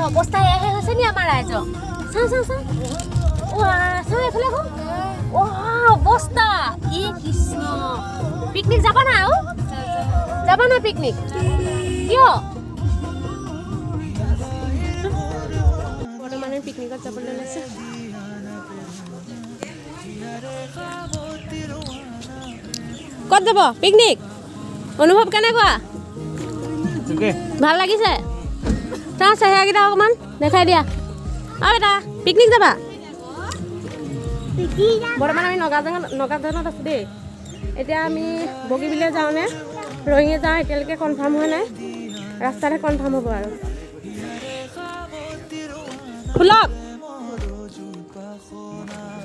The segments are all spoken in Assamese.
অৱস্থা এহে হৈছে নি আমাৰ ৰাইজ চাওঁ চাওঁ এফালে গ'ল অৱস্থা ই কৃষ্ণ পিকনিক যাবা না আৰু যাবা না পিকনিক কিয় বৰ্তমানে পিকনিকত যাবলৈ লৈছে ক'ত যাব পিকনিক অনুভৱ কেনেকুৱা ভাল লাগিছে তাৰ চেহেৰাকেইটা অকণমান দেখাই দিয়া আৰু এটা পিকনিক যাবা বৰ্তমান আমি নগাজানত আছোঁ দেই এতিয়া আমি বগীবিললৈ যাওঁনে ৰয়িঙে যাওঁ এতিয়ালৈকে কনফাৰ্ম হোৱা নাই ৰাস্তাতে কনফাৰ্ম হ'ব আৰু ফুলক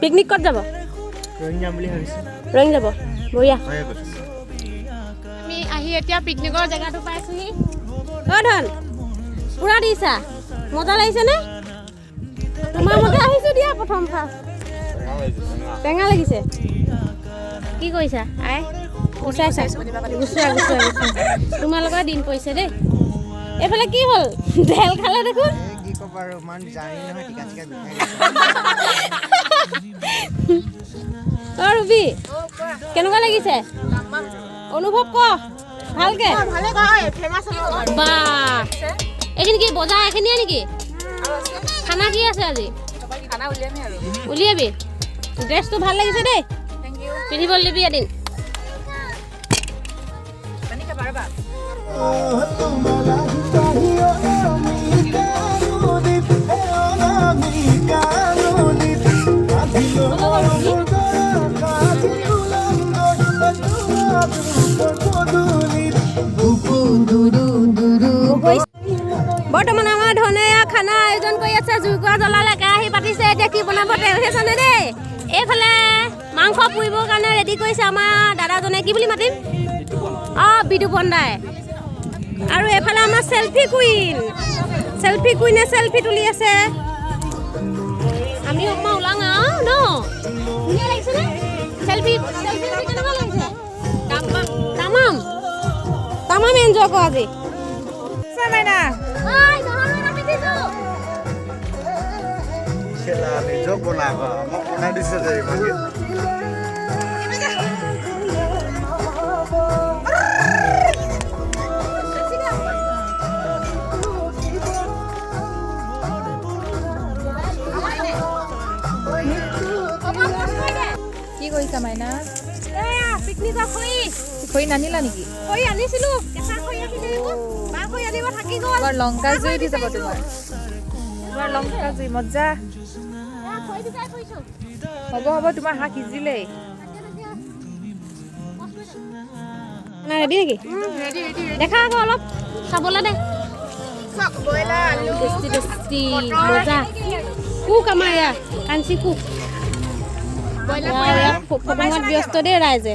পিকনিক ক'ত যাব ৰয়িং যাম বুলি ভাবিছোঁ ৰয়িং যাব বঢ়িয়া আমি আহি এতিয়া পিকনিকৰ জেগাটো পাইছোঁহি অ' ধন পূৰা দিছা মজা লাগিছেনে তোমাৰ মতে আহিছোঁ দিয়া প্ৰথম ফাৰ্ষ্ট টেঙা লাগিছে কি কৰিছা আই গুচাইছা গুচোৱা তোমালোকৰ দিন পৰিছে দেই এইফালে কি হ'ল ঢেল খালে দেখোন অ' ৰুবি কেনেকুৱা লাগিছে অনুভৱ ক ভালকে বা এইখিনি কি বজাৰ এইখিনিয়ে নেকি খানা কি আছে আজি উলিয়াবি ড্ৰেছটো ভাল লাগিছে দেই পিন্ধিবলৈ দিবি এদিন বৰ্তমান আমাৰ ধনে খানা আয়োজন কৰি আছে জুইকুৰা জ্বলালে কেৰাহী পাতিছে এতিয়া কি বনাব তেওঁহে জানে দেই এইফালে মাংস পুৰিবৰ কাৰণে ৰেডি কৰিছে আমাৰ দাদাজনে কি বুলি মাতিম অঁ বিদুপন দাই আৰু এইফালে আমাৰ চেল্ফি কুইনে চেল্ফি তুলি আছে আমি অকণমান ওলাং আৰু ন ধুনীয়া লাগিছেনে চেল্ফি কেনেকুৱা লাগিছে তামাম এনজয় কৰ আজি মাইনা কি কৰিছা মাইনা পিকনিকৰ খৰি নানিলা নেকি খৰি আনিছিলোঁ কেঁচা খৰি আনিছিলোঁ বা খৰি আনিব থাকি গ'ল এবাৰ লংকা জুই দি যাব তোমাৰ এবাৰ লংকা জুই মজা হ'ব তোমাৰ হাঁহ সিজিলেই ৰেডি নেকি দেখা আকৌ অলপ চাবলৈ দে টেষ্টি মজা কুক আমাৰ ইয়াত কাঞ্চি কুক ফটোঙত ব্যস্ত দেই ৰাইজে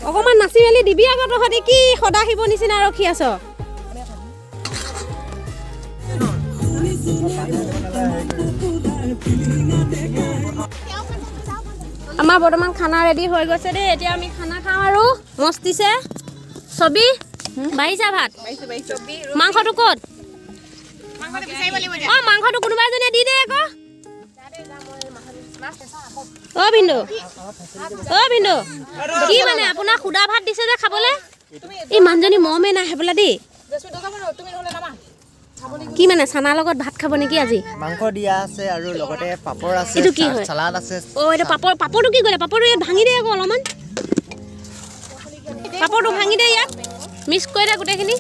অকণমান নাচি মেলি দিবি আকৌ তহঁতি কি সদা শিৱ নিচিনা ৰখি আছ আমাৰ বৰ্তমান খানা ৰেডি হৈ গৈছে দেই এতিয়া আমি খানা খাওঁ আৰু মস্তিছে ছবি বাঢ়িছা ভাত মাংসটো ক'ত অঁ মাংসটো কোনোবা এজনীয়ে দি দে আকৌ অ' ভিন্দু কি মানে আপোনাৰ সুদা ভাত দিছে যে খাবলৈ এই মানুহজনী মৰমে নাই সেইবোলা দেই কি মানে চানাৰ লগত ভাত খাব নেকি আজি মাংস দিয়া আছে আৰু লগতে পাপৰ আছে এইটো কি হয় সালাড আছে অ এইটো পাপৰটো কি কৰে পাপৰটো ইয়াত ভাঙি দে আকৌ অলপমান পাপৰটো ভাঙি দে ইয়াত মিক্স কৰি দে গোটেইখিনি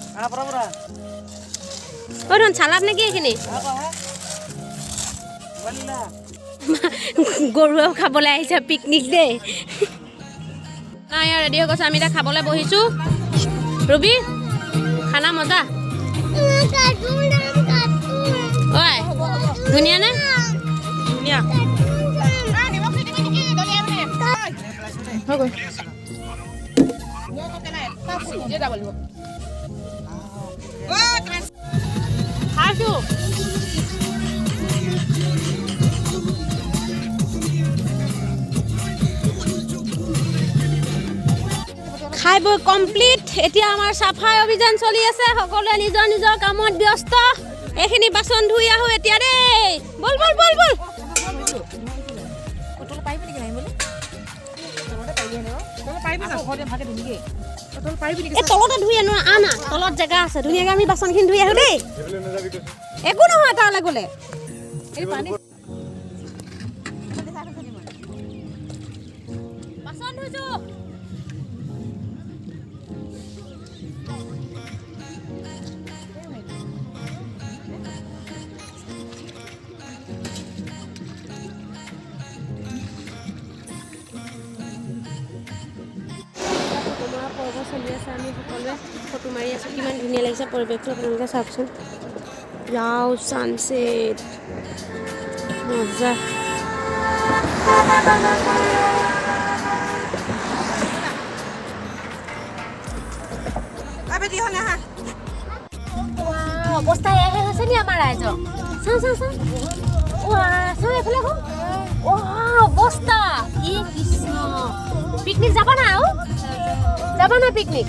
অ ধন চালাড নেকি এইখিনি গৰুৱেও খাবলৈ আহিছে পিকনিক দেই নাই ইয়াৰ ৰেডি হৈ গৈছে আমি এতিয়া খাবলৈ বহিছোঁ ৰুবি খানা মজা ঐ ধুনীয়া নে ধুনীয়া খাইছোঁ খাই বৈ কমপ্লিট এতিয়া আমাৰ চাফাই অভিযান চলি আছে সকলোৱে নিজৰ নিজৰ কামত ব্যস্ত এইখিনি বাচন ধুই আহো এতিয়া দেই বল বল বল বল পটল পাৰিবি নেকি নাহিবলৈ তলতে পাৰিবি আনিব তল পাৰিবি না ঘৰতে ভাগে ধুনিগে পটল পাৰিবি নেকি এই তলতে ধুই আনো আনা তলত জেগা আছে ধুনীয়াকৈ আমি বাচনখিনি ধুই আহো দেই একো নহয় তালৈ গ'লে এই পানী বাচন ধুইছো পৰ্ব চলি আছে আমি সকলোৱে ফটো মাৰি আছোঁ কিমান ধুনীয়া লাগিছে পৰিৱেশটো আপোনালোকে চাওকচোন ৱাও ছানছেট মজা অৱস্থা এয়াহে হৈছে নি আমাৰ ৰাইজৰ চাওঁ চাওঁ চাওঁ চাওঁ এইফালে কওঁ অৱস্থা ই কৃষ্ণ পিকনিক যাবা না আৰু যাবা না পিকনিক